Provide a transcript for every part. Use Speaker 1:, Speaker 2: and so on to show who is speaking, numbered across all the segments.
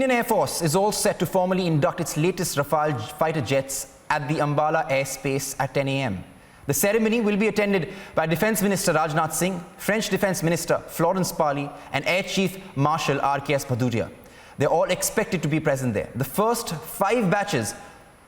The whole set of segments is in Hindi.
Speaker 1: Indian Air Force is all set to formally induct its latest Rafale fighter jets at the Ambala airspace at 10 a.m. The ceremony will be attended by Defence Minister Rajnath Singh, French Defence Minister Florence Parly and Air Chief Marshal RKS Bhaduria. They're all expected to be present there. The first 5 batches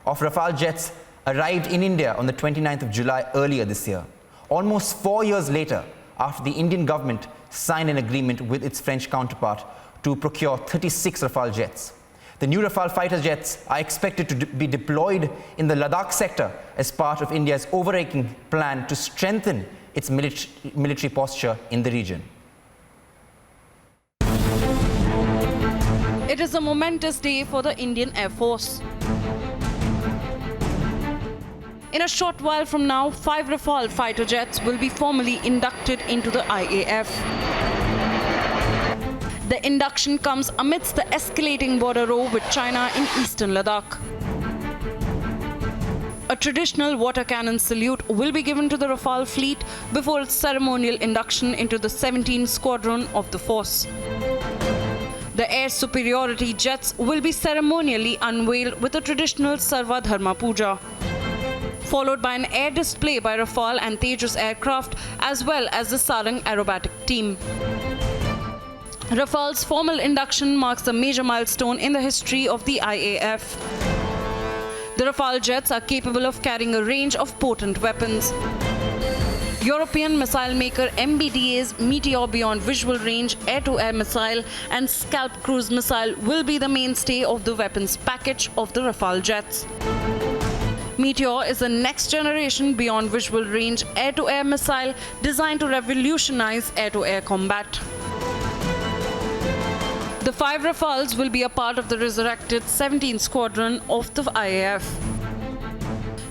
Speaker 1: of Rafale jets arrived in India on the 29th of July earlier this year, almost 4 years later after the Indian government signed an agreement with its French counterpart to procure 36 Rafale jets. The new Rafale fighter jets are expected to be deployed in the Ladakh sector as part of India's overarching plan to strengthen its military posture in the region.
Speaker 2: It is a momentous day for the Indian Air Force. In a short while from now, 5 Rafale fighter jets will be formally inducted into the IAF. The induction comes amidst the escalating border row with China in eastern Ladakh. A traditional water cannon salute will be given to the Rafale fleet before its ceremonial induction into the 17th Squadron of the force. The air superiority jets will be ceremonially unveiled with a traditional Sarva Dharma Puja, followed by an air display by Rafale and Tejas aircraft as well as the Sarang aerobatic team. Rafale's formal induction marks a major milestone in the history of the IAF. The Rafale jets are capable of carrying a range of potent weapons. European missile maker MBDA's Meteor Beyond Visual Range air-to-air missile and Scalp cruise missile will be the mainstay of the weapons package of the Rafale jets. Meteor is a next-generation beyond visual range air-to-air missile designed to revolutionize air-to-air combat. The 5 Rafales will be a part of the resurrected 17th Squadron of the IAF.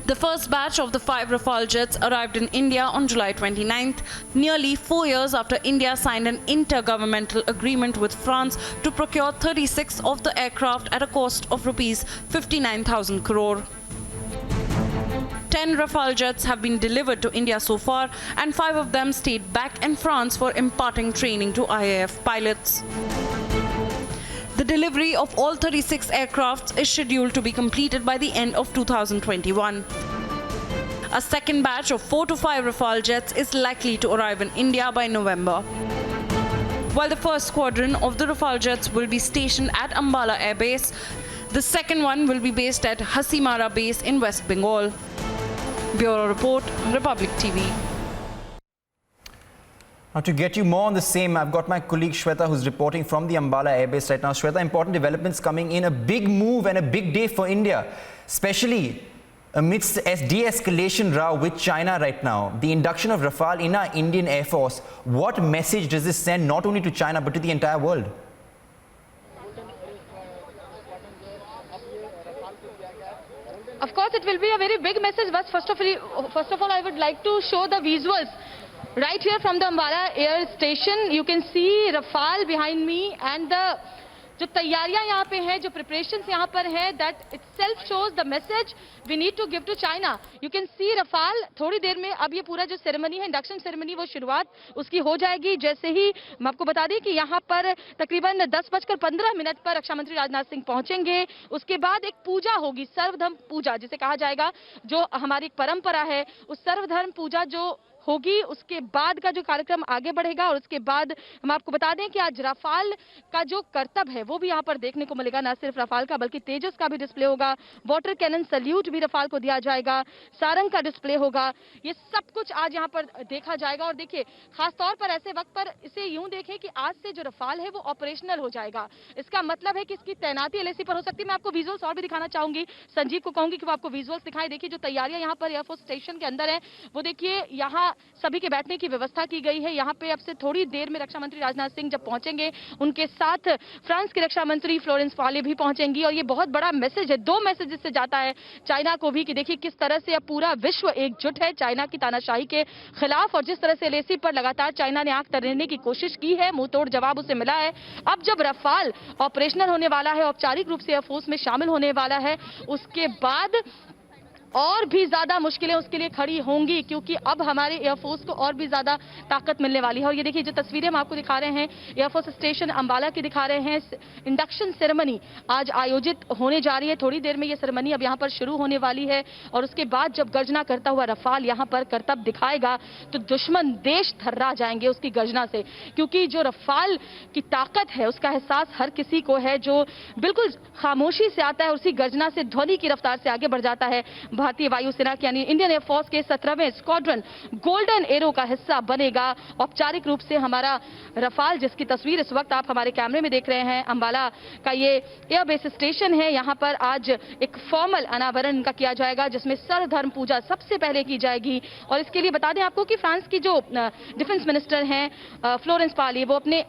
Speaker 2: The first batch of the 5 Rafale jets arrived in India on July 29th, nearly 4 years after India signed an intergovernmental agreement with France to procure 36 of the aircraft at a cost of Rs 59,000 crore. 10 Rafale jets have been delivered to India so far, and 5 of them stayed back in France for imparting training to IAF pilots. The delivery of all 36 aircraft is scheduled to be completed by the end of 2021. A second batch of 4 to 5 Rafale jets is likely to arrive in India by November. While the first squadron of the Rafale jets will be stationed at Ambala Air Base, the second one will be based at Hasimara Base in West Bengal. Bureau Report, Republic TV.
Speaker 1: Now, to get you more on the same, I've got my colleague Shweta who's reporting from the Ambala airbase right now. Shweta, important developments coming in, a big move and a big day for India, especially amidst the de-escalation row with China right now. The induction of Rafale in our Indian Air Force, what message does this send not only to China but to the entire world?
Speaker 3: Of course, it will be a very big message, but first of all, I would like to show the visuals. Right here from the Ambala Air Station, you can see Rafale behind me, and the जो तैयारियां यहाँ पे हैं, जो preparations यहाँ पर हैं, that itself shows the message we need to give to China. You can see Rafale थोड़ी देर में अब ये पूरा जो सेरेमनी है, इंडक्शन सेरेमनी, वो शुरुआत उसकी हो जाएगी. जैसे ही मैं आपको बता दें कि यहाँ पर तकरीबन 10:15 पर रक्षा मंत्री राजनाथ सिंह पहुंचेंगे. उसके बाद एक पूजा होगी, सर्वधर्म पूजा जिसे कहा जाएगा, जो हमारी एक परंपरा है. उस सर्वधर्म पूजा जो होगी, उसके बाद का जो कार्यक्रम आगे बढ़ेगा. और उसके बाद हम आपको बता दें कि आज रफाल का जो करतब है वो भी यहाँ पर देखने को मिलेगा. न सिर्फ रफाल का बल्कि तेजस का भी डिस्प्ले होगा, वाटर कैनन सल्यूट भी रफाल को दिया जाएगा, सारंग का डिस्प्ले होगा. ये सब कुछ आज यहाँ पर देखा जाएगा. और देखिए, खासतौर पर ऐसे वक्त पर इसे यूं देखें कि आज से जो रफाल है वो ऑपरेशनल हो जाएगा. इसका मतलब है कि इसकी तैनाती एलएसी पर हो सकती है. मैं आपको विजुअल्स और भी दिखाना चाहूंगी. संजीव को कहूंगी कि वो आपको विजुअल्स दिखाएं. देखिए, जो तैयारियां यहाँ पर एयरफोर्स स्टेशन के अंदर है, वो देखिए, यहाँ सभी के बैठने की व्यवस्था की गई है. यहाँ पे अब से थोड़ी देर में रक्षा मंत्री राजनाथ सिंह जब पहुंचेंगे, उनके साथ फ्रांस की रक्षा मंत्री फ्लोरेंस पार्ले भी पहुंचेंगी. और ये बहुत बड़ा मैसेज है, 2 मैसेज इससे जाता है चाइना को भी, कि देखिए किस तरह से अब पूरा विश्व एकजुट है चाइना की तानाशाही के खिलाफ. और जिस तरह से एलएसी पर लगातार चाइना ने आंख तरने की कोशिश की है, मुंह तोड़ जवाब उसे मिला है. अब जब रफाल ऑपरेशनल होने वाला है, औपचारिक रूप से एयरफोर्स में शामिल होने वाला है, उसके बाद और भी ज्यादा मुश्किलें उसके लिए खड़ी होंगी, क्योंकि अब हमारे एयरफोर्स को और भी ज्यादा ताकत मिलने वाली है। और ये देखिए जो तस्वीरें हम आपको दिखा रहे हैं एयरफोर्स स्टेशन अंबाला की दिखा रहे हैं, इंडक्शन सेरेमनी आज आयोजित होने जा रही है। थोड़ी देर में ये सेरेमनी अब यहाँ पर शुरू होने वाली है और उसके बाद जब गर्जना करता हुआ रफाल यहाँ पर करतब दिखाएगा तो दुश्मन देश थर्रा जाएंगे उसकी गर्जना से, क्योंकि जो रफाल की ताकत है उसका एहसास हर किसी को है, जो बिल्कुल खामोशी से आता है, उसी गर्जना से ध्वनि की रफ्तार से आगे बढ़ जाता है। भारतीय वायुसेना के यानी इंडियन एयरफोर्स के 17वें स्क्वाड्रन गोल्डन एरो का हिस्सा बनेगा औपचारिक रूप से हमारा रफाल, जिसकी तस्वीर इस वक्त आप हमारे कैमरे में देख रहे हैं। अंबाला का ये एयरबेस स्टेशन है, यहाँ पर आज एक फॉर्मल अनावरण इनका किया जाएगा जिसमें सर्वधर्म पूजा सबसे पहले की जाएगी। और इसके लिए बता दें आपको कि फ्रांस की जो डिफेंस मिनिस्टर हैं फ्लोरेंस पार्ली, वो अपने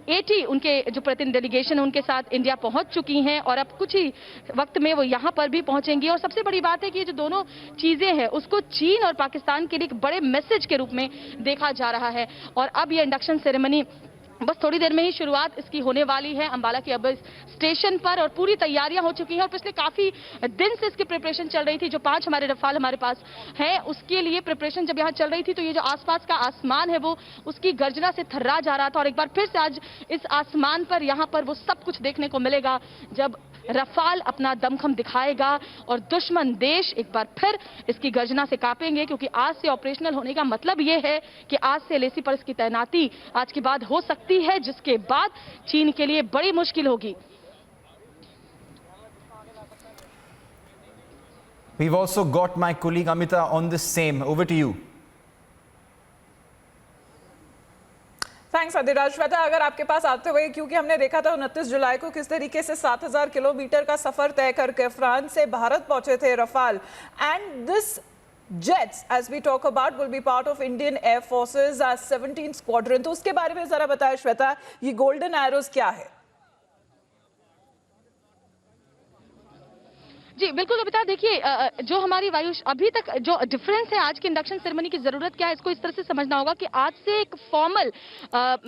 Speaker 3: 80 उनके जो प्रतिनिधि डेलीगेशन है उनके साथ इंडिया पहुंच चुकी हैं और अब कुछ ही वक्त में वो यहां पर भी पहुंचेंगी। और सबसे बड़ी बात है कि ये जो दोनों चीजें हैं उसको चीन और पाकिस्तान के लिए एक बड़े मैसेज के रूप में देखा जा रहा है। और अब ये इंडक्शन सेरेमनी बस थोड़ी देर में ही शुरुआत इसकी होने वाली है अंबाला के एयरबेस स्टेशन पर और पूरी तैयारियां हो चुकी हैं। और पिछले काफी दिन से इसकी प्रिपरेशन चल रही थी। जो 5 हमारे रफाल हमारे पास है उसके लिए प्रिपरेशन जब यहाँ चल रही थी तो ये जो आसपास का आसमान है वो उसकी गर्जना से थर्रा जा रहा था। और एक बार फिर से आज इस आसमान पर यहाँ पर वो सब कुछ देखने को मिलेगा जब रफाल अपना दमखम दिखाएगा और दुश्मन देश एक बार फिर इसकी गर्जना से कांपेंगे, क्योंकि आज से ऑपरेशनल होने का मतलब ये है कि आज से LAC पर इसकी तैनाती आज के बाद हो सकती है, जिसके बाद चीन के लिए बड़ी मुश्किल होगी।
Speaker 1: We've also got my colleague Amita on the same. Over to you.
Speaker 4: Thanks Adhiraj. Shweta, अगर आपके पास आते हुए, क्योंकि हमने देखा था 29 जुलाई को किस तरीके से 7000 किलोमीटर का सफर तय करके फ्रांस से भारत पहुंचे थे Rafale, and this jets as we talk about will be part of Indian Air Force's 17th Squadron। तो उसके बारे में जरा बताएं श्वेता, ये गोल्डन एरोज क्या है?
Speaker 3: जी बिल्कुल कविता, देखिए जो हमारी वायु अभी तक जो डिफरेंस है आज के इंडक्शन सेरेमनी की जरूरत क्या है इसको इस तरह से समझना होगा कि आज से एक फॉर्मल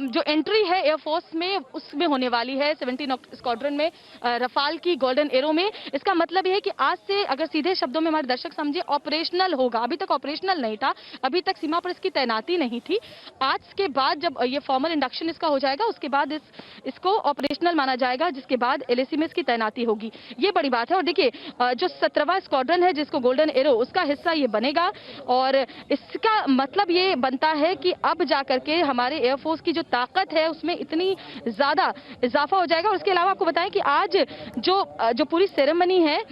Speaker 3: जो एंट्री है एयरफोर्स में उसमें होने वाली है 17 स्क्वाड्रन में रफाल की गोल्डन एरो में। इसका मतलब यह है कि आज से अगर सीधे शब्दों में हमारे दर्शक समझे ऑपरेशनल होगा। अभी तक ऑपरेशनल नहीं था, अभी तक सीमा पर इसकी तैनाती नहीं थी। आज के बाद जब ये फॉर्मल इंडक्शन इसका हो जाएगा उसके बाद इसको ऑपरेशनल माना जाएगा, जिसके बाद LAC में इसकी तैनाती होगी। ये बड़ी बात है। और देखिए जो 17वां स्क्वाड्रन है जिसको गोल्डन एरो उसका हिस्सा ये बनेगा और इसका मतलब ये बनता है कि अब जाकर के हमारे एयरफोर्स की जो ताकत है उसमें इतनी ज्यादा इजाफा हो जाएगा। और उसके अलावा आपको बताएं कि आज जो पूरी सेरेमनी है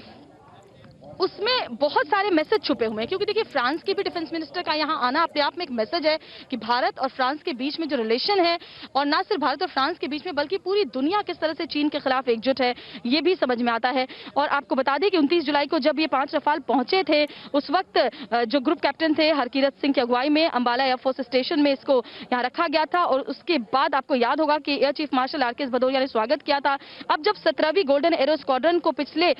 Speaker 3: उसमें बहुत सारे मैसेज छुपे हुए हैं, क्योंकि देखिए फ्रांस की भी डिफेंस मिनिस्टर का यहाँ आना अपने आप में एक मैसेज है कि भारत और फ्रांस के बीच में जो रिलेशन है, और ना सिर्फ भारत और फ्रांस के बीच में बल्कि पूरी दुनिया किस तरह से चीन के खिलाफ एकजुट है, ये भी समझ में आता है। और आपको बता दें कि 29 जुलाई को जब ये 5 रफाल पहुंचे थे उस वक्त जो ग्रुप कैप्टन थे हरकीरत सिंह की अगुवाई में अंबाला एयरफोर्स स्टेशन में इसको यहाँ रखा गया था। और उसके बाद आपको याद होगा कि air chief marshal RKS Bhadauria ने स्वागत किया था। अब जब 17वीं गोल्डन एरो स्क्वाड्रन को पिछले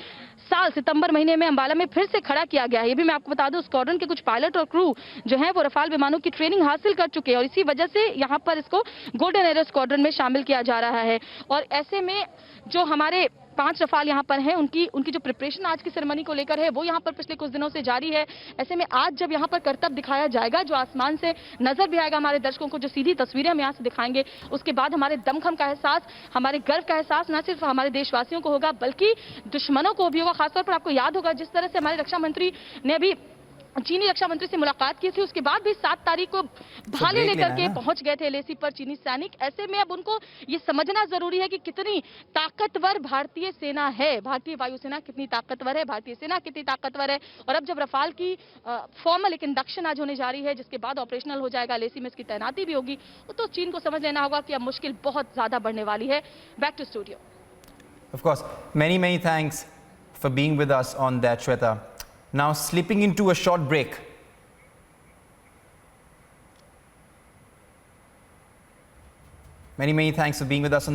Speaker 3: साल सितंबर महीने में अंबाला में फिर से खड़ा किया गया है, ये भी मैं आपको बता दूं स्क्वाड्रन के कुछ पायलट और क्रू जो है वो रफाल विमानों की ट्रेनिंग हासिल कर चुके हैं और इसी वजह से यहाँ पर इसको गोल्डन एरो स्क्वाड्रन में शामिल किया जा रहा है। और ऐसे में जो हमारे 5 रफाल यहाँ पर हैं उनकी जो प्रिपरेशन आज की सेरेमनी को लेकर है वो यहाँ पर पिछले कुछ दिनों से जारी है। ऐसे में आज जब यहाँ पर करतब दिखाया जाएगा, जो आसमान से नजर भी आएगा हमारे दर्शकों को, जो सीधी तस्वीरें हम यहाँ से दिखाएंगे, उसके बाद हमारे दमखम का एहसास, हमारे गर्व का एहसास न सिर्फ हमारे देशवासियों को होगा बल्कि दुश्मनों को भी होगा। खासतौर पर आपको याद होगा जिस तरह से हमारे रक्षा मंत्री ने अभी चीनी रक्षा मंत्री से मुलाकात की थी, उसके बाद भी 7 तारीख को भाले लेकर के पहुंच गए थे LAC पर चीनी सैनिक। ऐसे में अब उनको ये समझना जरूरी है कि कितनी ताकतवर भारतीय सेना है, भारतीय वायुसेना कितनी ताकतवर है, भारतीय सेना कितनी ताकतवर है। और अब जब रफाल की फॉर्मल एक इंडक्शन आज होने जा रही है जिसके बाद ऑपरेशनल हो जाएगा, LAC में इसकी तैनाती भी होगी, तो चीन को समझ लेना होगा कि अब मुश्किल बहुत ज्यादा बढ़ने वाली है। Back to studio.
Speaker 1: Of course, many thanks for being with us on that, Shweta. Now slipping into a short break. Many thanks for being with us on